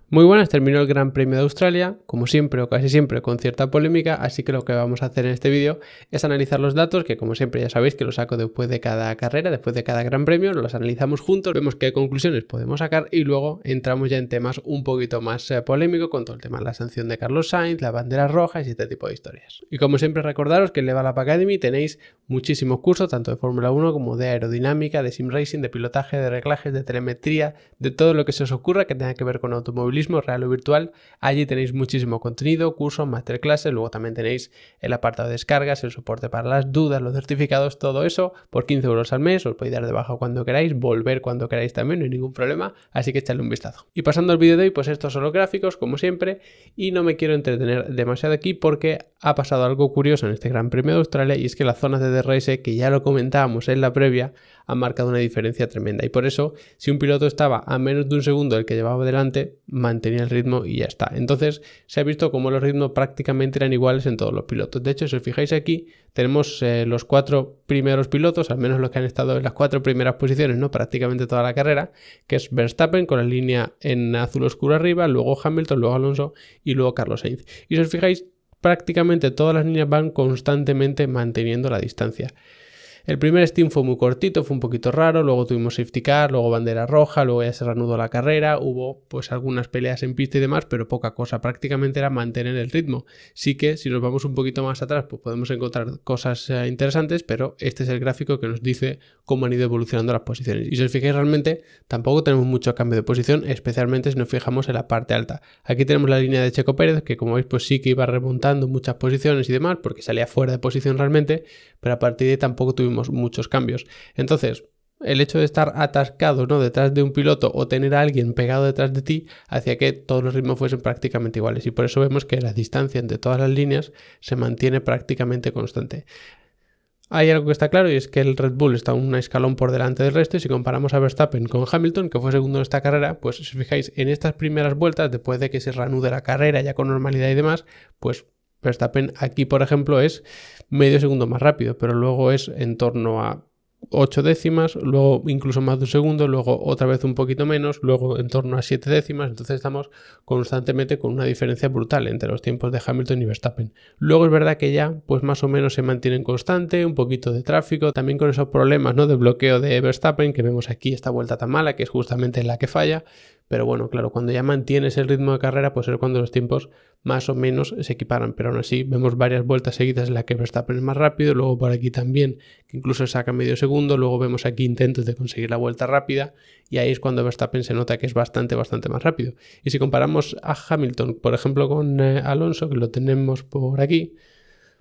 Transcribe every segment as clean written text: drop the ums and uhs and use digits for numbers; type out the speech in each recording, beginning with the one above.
Muy buenas, terminó el Gran Premio de Australia, como siempre o casi siempre con cierta polémica, así que lo que vamos a hacer en este vídeo es analizar los datos, que como siempre ya sabéis que los saco después de cada carrera, después de cada Gran Premio, los analizamos juntos, vemos qué conclusiones podemos sacar y luego entramos ya en temas un poquito más polémicos con todo el tema de la sanción de Carlos Sainz, las banderas rojas y este tipo de historias. Y como siempre recordaros que en Level Up Academy tenéis muchísimos cursos, tanto de Fórmula 1 como de aerodinámica, de sim racing, de pilotaje, de reglajes, de telemetría, de todo lo que se os ocurra que tenga que ver con automovilismo real o virtual. Allí tenéis muchísimo contenido, cursos, masterclasses, luego también tenéis el apartado de descargas, el soporte para las dudas, los certificados, todo eso por 15 € al mes. Os podéis dar de baja cuando queráis, volver cuando queráis también, no hay ningún problema, así que echadle un vistazo. Y pasando al vídeo de hoy, pues estos son los gráficos como siempre y no me quiero entretener demasiado aquí porque ha pasado algo curioso en este Gran Premio de Australia y es que las zonas de DRS, que ya lo comentábamos en la previa, han marcado una diferencia tremenda y por eso si un piloto estaba a menos de un segundo del que llevaba delante, mantenía el ritmo y ya está. Entonces se ha visto como los ritmos prácticamente eran iguales en todos los pilotos. De hecho, si os fijáis aquí, tenemos los 4 primeros pilotos, al menos los que han estado en las 4 primeras posiciones, ¿no? Prácticamente toda la carrera, que es Verstappen con la línea en azul oscuro arriba, luego Hamilton, luego Alonso y luego Carlos Sainz. Y si os fijáis, prácticamente todas las líneas van constantemente manteniendo la distancia. El primer stint fue muy cortito, fue un poquito raro, luego tuvimos safety car, luego bandera roja, luego ya se reanudó la carrera, hubo pues algunas peleas en pista y demás, pero poca cosa, prácticamente era mantener el ritmo. Sí que si nos vamos un poquito más atrás pues podemos encontrar cosas interesantes, pero este es el gráfico que nos dice cómo han ido evolucionando las posiciones. Y si os fijáis realmente tampoco tenemos mucho cambio de posición, especialmente si nos fijamos en la parte alta. Aquí tenemos la línea de Checo Pérez, que como veis pues sí que iba remontando muchas posiciones y demás, porque salía fuera de posición realmente, pero a partir de ahí tampoco tuvimos muchos cambios. Entonces, el hecho de estar atascado, ¿no?, detrás de un piloto o tener a alguien pegado detrás de ti hacía que todos los ritmos fuesen prácticamente iguales y por eso vemos que la distancia entre todas las líneas se mantiene prácticamente constante. Hay algo que está claro y es que el Red Bull está un escalón por delante del resto y si comparamos a Verstappen con Hamilton, que fue segundo en esta carrera, pues si os fijáis en estas primeras vueltas, después de que se reanude la carrera ya con normalidad y demás, pues Verstappen aquí, por ejemplo, es medio segundo más rápido, pero luego es en torno a 8 décimas, luego incluso más de un segundo, luego otra vez un poquito menos, luego en torno a 7 décimas, entonces estamos constantemente con una diferencia brutal entre los tiempos de Hamilton y Verstappen. Luego es verdad que ya pues más o menos se mantienen constante, un poquito de tráfico, también con esos problemas, ¿no?, de bloqueo de Verstappen que vemos aquí, esta vuelta tan mala que es justamente la que falla, pero bueno, claro, cuando ya mantienes el ritmo de carrera pues es cuando los tiempos más o menos se equiparan, pero aún así vemos varias vueltas seguidas en las que Verstappen es más rápido, luego por aquí también que incluso saca medio segundo, luego vemos aquí intentos de conseguir la vuelta rápida y ahí es cuando Verstappen se nota que es bastante más rápido. Y si comparamos a Hamilton, por ejemplo, con Alonso, que lo tenemos por aquí,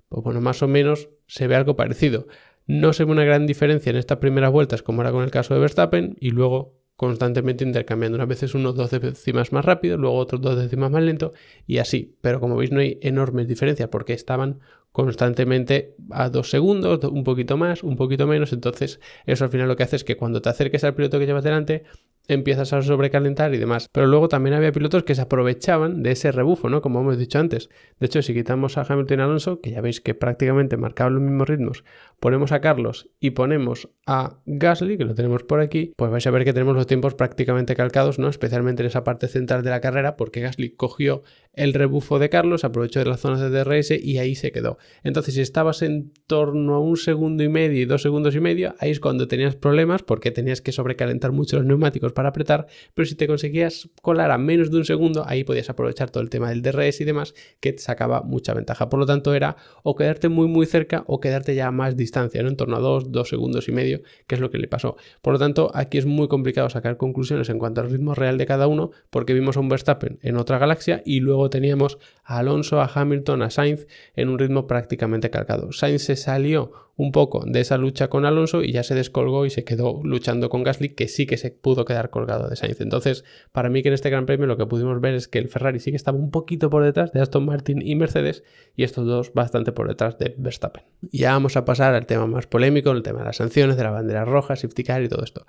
pues bueno, más o menos se ve algo parecido. No se ve una gran diferencia en estas primeras vueltas como era con el caso de Verstappen y luego constantemente intercambiando, unas veces unos 2 décimas más rápido, luego otros 2 décimas más lento y así, pero como veis no hay enormes diferencias porque estaban constantemente a 2 segundos, un poquito más, un poquito menos, entonces eso al final lo que hace es que cuando te acerques al piloto que llevas delante empiezas a sobrecalentar y demás, pero luego también había pilotos que se aprovechaban de ese rebufo, ¿no?, como hemos dicho antes. De hecho, si quitamos a Hamilton y Alonso, que ya veis que prácticamente marcaban los mismos ritmos, ponemos a Carlos y ponemos a Gasly, que lo tenemos por aquí, pues vais a ver que tenemos los tiempos prácticamente calcados, ¿no?, especialmente en esa parte central de la carrera, porque Gasly cogió el rebufo de Carlos, aprovechó de las zonas de DRS y ahí se quedó. Entonces, si estabas en torno a 1,5 segundos y 2,5 segundos, ahí es cuando tenías problemas porque tenías que sobrecalentar mucho los neumáticos para apretar, pero si te conseguías colar a menos de 1 segundo, ahí podías aprovechar todo el tema del DRS y demás, que te sacaba mucha ventaja. Por lo tanto, era o quedarte muy cerca o quedarte ya a más distancia, ¿no?, en torno a 2 segundos y medio, que es lo que le pasó. Por lo tanto, aquí es muy complicado sacar conclusiones en cuanto al ritmo real de cada uno, porque vimos a un Verstappen en otra galaxia y luego teníamos a Alonso, a Hamilton, a Sainz en un ritmo prácticamente calcado. Sainz se salió un poco de esa lucha con Alonso y ya se descolgó y se quedó luchando con Gasly, que sí que se pudo quedar colgado de Sainz. Entonces, para mí que en este Gran Premio lo que pudimos ver es que el Ferrari sí que estaba un poquito por detrás de Aston Martin y Mercedes y estos dos bastante por detrás de Verstappen. Ya vamos a pasar al tema más polémico, el tema de las sanciones, de la bandera roja, safety car y todo esto.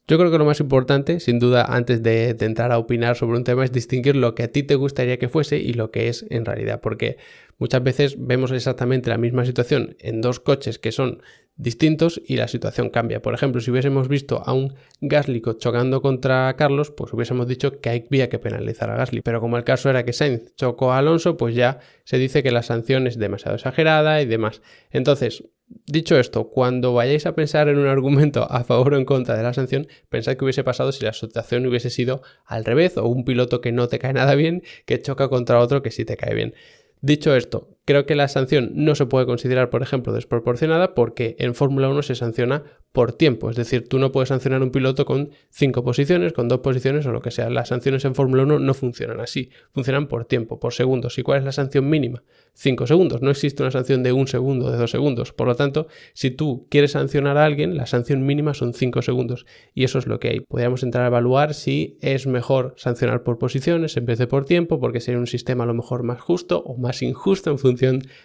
Yo creo que lo más importante, sin duda, antes de entrar a opinar sobre un tema, es distinguir lo que a ti te gustaría que fuese y lo que es en realidad, porque muchas veces vemos exactamente la misma situación en dos coches que son distintos y la situación cambia. Por ejemplo, si hubiésemos visto a un Gasly chocando contra Carlos, pues hubiésemos dicho que había que penalizar a Gasly, pero como el caso era que Sainz chocó a Alonso, pues ya se dice que la sanción es demasiado exagerada y demás. Entonces, dicho esto, cuando vayáis a pensar en un argumento a favor o en contra de la sanción, pensad que hubiese pasado si la situación hubiese sido al revés, o un piloto que no te cae nada bien que choca contra otro que sí te cae bien. Dicho esto, creo que la sanción no se puede considerar, por ejemplo, desproporcionada porque en Fórmula 1 se sanciona por tiempo. Es decir, tú no puedes sancionar a un piloto con 5 posiciones, con 2 posiciones o lo que sea. Las sanciones en Fórmula 1 no funcionan así. Funcionan por tiempo, por segundos. ¿Y cuál es la sanción mínima? 5 segundos. No existe una sanción de 1 segundo, de 2 segundos. Por lo tanto, si tú quieres sancionar a alguien, la sanción mínima son 5 segundos. Y eso es lo que hay. Podríamos entrar a evaluar si es mejor sancionar por posiciones en vez de por tiempo, porque sería un sistema a lo mejor más justo o más injusto en función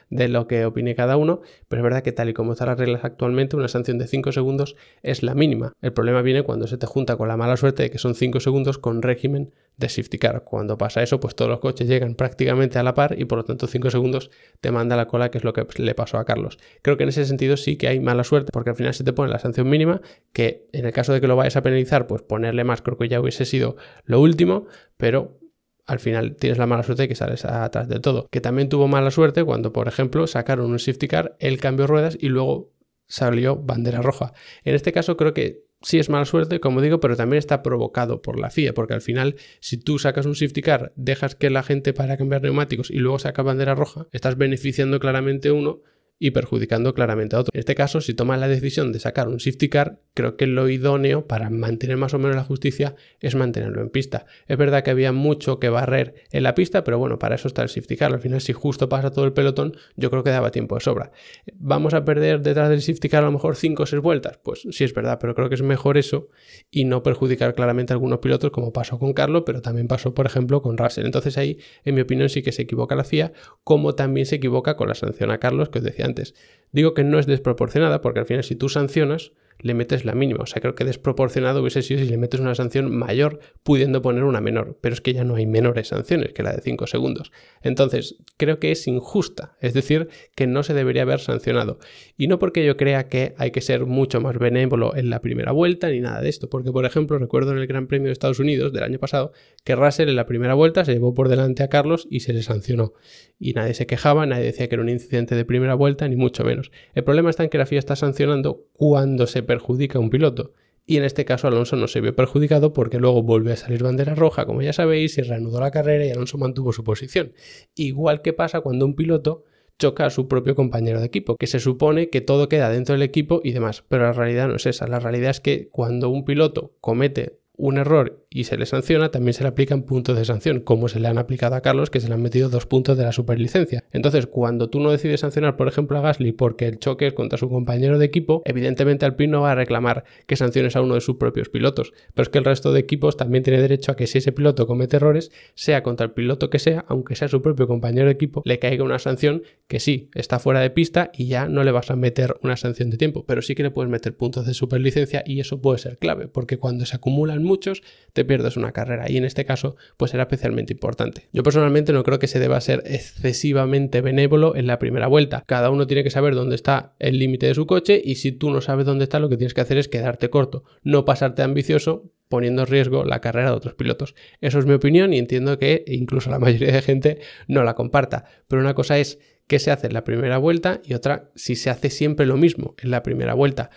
de lo que opine cada uno, pero es verdad que tal y como están las reglas actualmente, una sanción de 5 segundos es la mínima. El problema viene cuando se te junta con la mala suerte de que son 5 segundos con régimen de safety car. Cuando pasa eso, pues todos los coches llegan prácticamente a la par y por lo tanto 5 segundos te manda a la cola, que es lo que le pasó a Carlos. Creo que en ese sentido sí que hay mala suerte, porque al final se te pone la sanción mínima, que en el caso de que lo vayas a penalizar, pues ponerle más creo que ya hubiese sido lo último, pero al final tienes la mala suerte de que sales atrás de todo. Que también tuvo mala suerte cuando, por ejemplo, sacaron un safety car, el cambio de ruedas y luego salió bandera roja. En este caso creo que sí es mala suerte, como digo, pero también está provocado por la FIA, porque al final, si tú sacas un safety car, dejas que la gente para a cambiar neumáticos y luego saca bandera roja, estás beneficiando claramente a uno y perjudicando claramente a otro. En este caso, si tomas la decisión de sacar un safety car, creo que lo idóneo para mantener más o menos la justicia es mantenerlo en pista. Es verdad que había mucho que barrer en la pista, pero bueno, para eso está el safety car. Al final, si justo pasa todo el pelotón, yo creo que daba tiempo de sobra. ¿Vamos a perder detrás del safety car a lo mejor 5 o 6 vueltas? Pues sí es verdad, pero creo que es mejor eso y no perjudicar claramente a algunos pilotos, como pasó con Carlos, pero también pasó, por ejemplo, con Russell. Entonces ahí, en mi opinión, sí que se equivoca la FIA, como también se equivoca con la sanción a Carlos, que os decía antes. Digo que no es desproporcionada porque al final si tú sancionas le metes la mínima, o sea, creo que desproporcionado hubiese sido si le metes una sanción mayor pudiendo poner una menor, pero es que ya no hay menores sanciones que la de 5 segundos. Entonces, creo que es injusta, es decir, que no se debería haber sancionado. Y no porque yo crea que hay que ser mucho más benévolo en la primera vuelta ni nada de esto, porque por ejemplo recuerdo en el Gran Premio de Estados Unidos del año pasado que Russell en la primera vuelta se llevó por delante a Carlos y se le sancionó. Y nadie se quejaba, nadie decía que era un incidente de primera vuelta, ni mucho menos. El problema está en que la FIA está sancionando cuando se perjudica a un piloto. Y en este caso Alonso no se vio perjudicado porque luego volvió a salir bandera roja, como ya sabéis, y reanudó la carrera y Alonso mantuvo su posición. Igual que pasa cuando un piloto choca a su propio compañero de equipo, que se supone que todo queda dentro del equipo y demás, pero la realidad no es esa. La realidad es que cuando un piloto comete un error y se le sanciona, también se le aplican puntos de sanción, como se le han aplicado a Carlos, que se le han metido 2 puntos de la superlicencia. Entonces, cuando tú no decides sancionar, por ejemplo, a Gasly porque el choque es contra su compañero de equipo, evidentemente Alpine no va a reclamar que sanciones a uno de sus propios pilotos, pero es que el resto de equipos también tiene derecho a que si ese piloto comete errores, sea contra el piloto que sea, aunque sea su propio compañero de equipo, le caiga una sanción que sí, está fuera de pista y ya no le vas a meter una sanción de tiempo, pero sí que le puedes meter puntos de superlicencia y eso puede ser clave, porque cuando se acumulan muchos, te pierdes una carrera y en este caso pues era especialmente importante. Yo personalmente no creo que se deba ser excesivamente benévolo en la primera vuelta. Cada uno tiene que saber dónde está el límite de su coche y si tú no sabes dónde está, lo que tienes que hacer es quedarte corto, no pasarte ambicioso poniendo en riesgo la carrera de otros pilotos. Eso es mi opinión y entiendo que incluso la mayoría de gente no la comparta, pero una cosa es qué se hace en la primera vuelta y otra si se hace siempre lo mismo en la primera vuelta.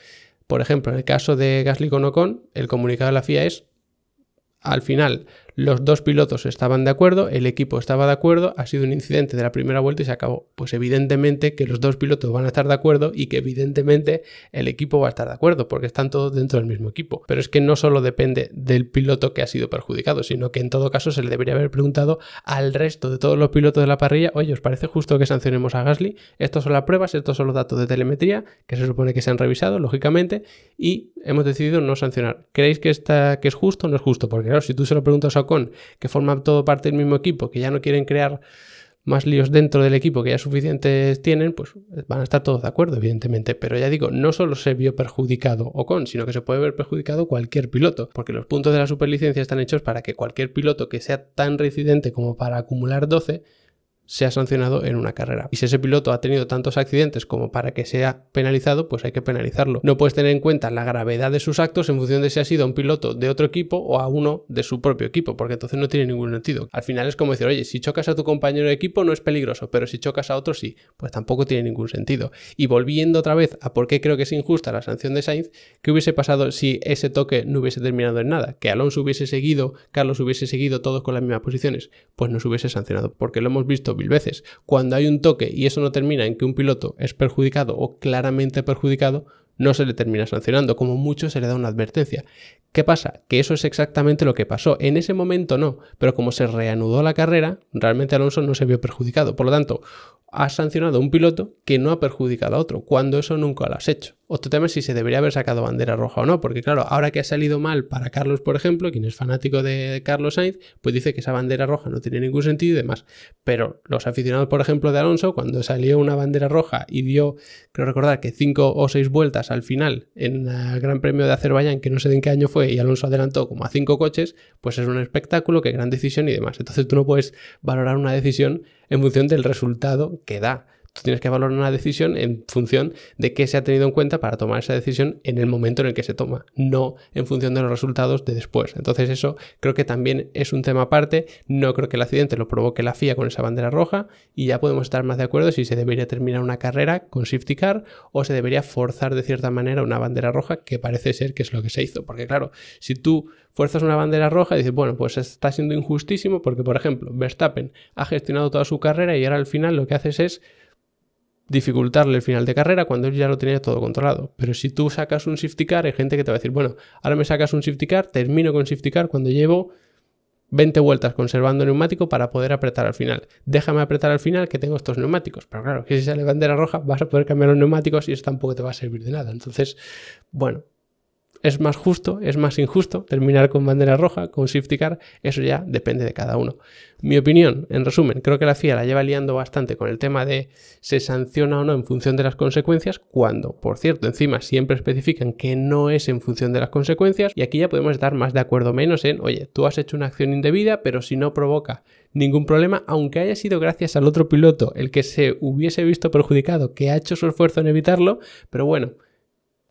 Por ejemplo, en el caso de Gasly con Ocon, el comunicado de la FIA es: al final los 2 pilotos estaban de acuerdo, el equipo estaba de acuerdo, ha sido un incidente de la primera vuelta y se acabó. Pues evidentemente que los 2 pilotos van a estar de acuerdo y que evidentemente el equipo va a estar de acuerdo porque están todos dentro del mismo equipo. Pero es que no solo depende del piloto que ha sido perjudicado, sino que en todo caso se le debería haber preguntado al resto de todos los pilotos de la parrilla: oye, ¿os parece justo que sancionemos a Gasly? Estas son las pruebas, estos son los datos de telemetría que se supone que se han revisado, lógicamente, y hemos decidido no sancionar. ¿Creéis que es justo o no es justo? Porque claro, si tú se lo preguntas a Ocon, que forman todo parte del mismo equipo, que ya no quieren crear más líos dentro del equipo, que ya suficientes tienen, pues van a estar todos de acuerdo, evidentemente. Pero ya digo, no solo se vio perjudicado Ocon, sino que se puede ver perjudicado cualquier piloto, porque los puntos de la superlicencia están hechos para que cualquier piloto que sea tan reincidente como para acumular 12 sea sancionado en una carrera. Y si ese piloto ha tenido tantos accidentes como para que sea penalizado, pues hay que penalizarlo. No puedes tener en cuenta la gravedad de sus actos en función de si ha sido un piloto de otro equipo o a uno de su propio equipo, porque entonces no tiene ningún sentido. Al final es como decir, oye, si chocas a tu compañero de equipo no es peligroso, pero si chocas a otro sí, pues tampoco tiene ningún sentido. Y volviendo otra vez a por qué creo que es injusta la sanción de Sainz, ¿qué hubiese pasado si ese toque no hubiese terminado en nada? Que Alonso hubiese seguido, Carlos hubiese seguido, todos con las mismas posiciones, pues no se hubiese sancionado, porque lo hemos visto mil veces. Cuando hay un toque y eso no termina en que un piloto es perjudicado o claramente perjudicado, no se le termina sancionando, como mucho se le da una advertencia. ¿Qué pasa? Que eso es exactamente lo que pasó. En ese momento no, pero como se reanudó la carrera, realmente Alonso no se vio perjudicado. Por lo tanto, has sancionado a un piloto que no ha perjudicado a otro, cuando eso nunca lo has hecho. Otro tema es si se debería haber sacado bandera roja o no, porque claro, ahora que ha salido mal para Carlos, por ejemplo, quien es fanático de Carlos Sainz, pues dice que esa bandera roja no tiene ningún sentido y demás. Pero los aficionados, por ejemplo, de Alonso, cuando salió una bandera roja y dio, creo recordar que 5 o 6 vueltas al final en el Gran Premio de Azerbaiyán, que no sé de en qué año fue, y Alonso adelantó como a 5 coches, pues es un espectáculo, qué gran decisión y demás. Entonces tú no puedes valorar una decisión en función del resultado que da. Tú tienes que valorar una decisión en función de qué se ha tenido en cuenta para tomar esa decisión en el momento en el que se toma, no en función de los resultados de después. Entonces eso creo que también es un tema aparte. No creo que el accidente lo provoque la FIA con esa bandera roja y ya podemos estar más de acuerdo si se debería terminar una carrera con safety car o se debería forzar de cierta manera una bandera roja, que parece ser que es lo que se hizo. Porque claro, si tú fuerzas una bandera roja y dices, bueno, pues está siendo injustísimo porque, por ejemplo, Verstappen ha gestionado toda su carrera y ahora al final lo que haces es dificultarle el final de carrera cuando él ya lo tenía todo controlado. Pero si tú sacas un safety car, hay gente que te va a decir, bueno, ahora me sacas un safety car, termino con safety car cuando llevo 20 vueltas conservando neumático para poder apretar al final. Déjame apretar al final que tengo estos neumáticos. Pero claro, que si sale bandera roja vas a poder cambiar los neumáticos y eso tampoco te va a servir de nada. Entonces, bueno, es más justo, es más injusto terminar con bandera roja, con safety car, eso ya depende de cada uno. Mi opinión, en resumen, creo que la FIA la lleva liando bastante con el tema de se sanciona o no en función de las consecuencias, cuando, por cierto, encima siempre especifican que no es en función de las consecuencias, y aquí ya podemos estar más de acuerdo o menos en, oye, tú has hecho una acción indebida, pero si no provoca ningún problema, aunque haya sido gracias al otro piloto el que se hubiese visto perjudicado, que ha hecho su esfuerzo en evitarlo, pero bueno,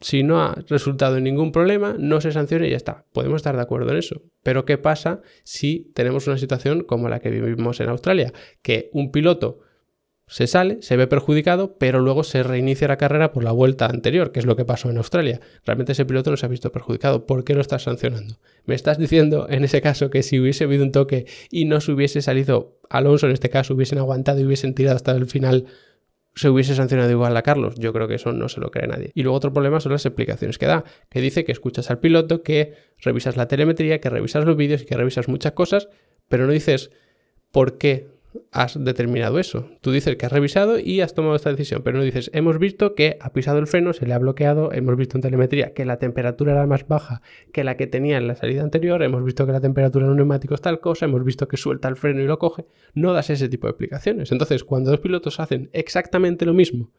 si no ha resultado en ningún problema, no se sanciona y ya está. Podemos estar de acuerdo en eso. Pero ¿qué pasa si tenemos una situación como la que vivimos en Australia? Que un piloto se sale, se ve perjudicado, pero luego se reinicia la carrera por la vuelta anterior, que es lo que pasó en Australia. Realmente ese piloto no se ha visto perjudicado. ¿Por qué lo estás sancionando? ¿Me estás diciendo en ese caso que si hubiese habido un toque y no se hubiese salido Alonso, en este caso, hubiesen aguantado y hubiesen tirado hasta el final, se hubiese sancionado igual a Carlos? Yo creo que eso no se lo cree nadie. Y luego otro problema son las explicaciones que da, que dice que escuchas al piloto, que revisas la telemetría, que revisas los vídeos y que revisas muchas cosas, pero no dices por qué has determinado eso. Tú dices que has revisado y has tomado esta decisión, pero no dices, hemos visto que ha pisado el freno, se le ha bloqueado, hemos visto en telemetría que la temperatura era más baja que la que tenía en la salida anterior, hemos visto que la temperatura de los neumáticos tal cosa, hemos visto que suelta el freno y lo coge. No das ese tipo de explicaciones. Entonces, cuando dos pilotos hacen exactamente lo mismo,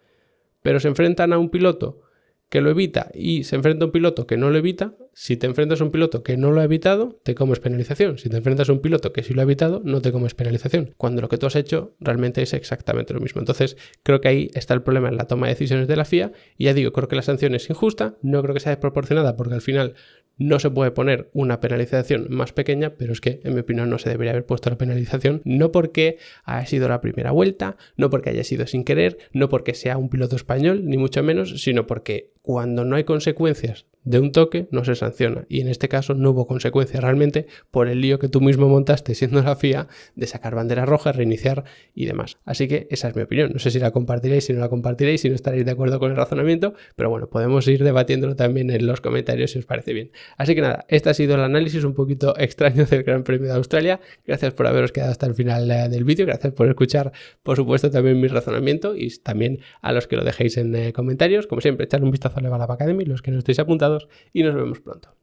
pero se enfrentan a un piloto que lo evita y se enfrenta a un piloto que no lo evita, si te enfrentas a un piloto que no lo ha evitado, te comes penalización. Si te enfrentas a un piloto que sí lo ha evitado, no te comes penalización. Cuando lo que tú has hecho realmente es exactamente lo mismo. Entonces, creo que ahí está el problema en la toma de decisiones de la FIA. Y ya digo, creo que la sanción es injusta, no creo que sea desproporcionada porque al final no se puede poner una penalización más pequeña, pero es que, en mi opinión, no se debería haber puesto la penalización, no porque haya sido la primera vuelta, no porque haya sido sin querer, no porque sea un piloto español, ni mucho menos, sino porque cuando no hay consecuencias de un toque no se sanciona, y en este caso no hubo consecuencias realmente por el lío que tú mismo montaste siendo la FIA de sacar bandera roja, reiniciar y demás. Así que esa es mi opinión. No sé si la compartiréis, si no la compartiréis, si no estaréis de acuerdo con el razonamiento, pero bueno, podemos ir debatiéndolo también en los comentarios si os parece bien. Así que nada, este ha sido el análisis un poquito extraño del Gran Premio de Australia. Gracias por haberos quedado hasta el final del vídeo, gracias por escuchar, por supuesto, también mi razonamiento, y también a los que lo dejéis en comentarios. Como siempre, echar un vistazo a Level Up Academy, los que no estéis apuntados, y nos vemos pronto.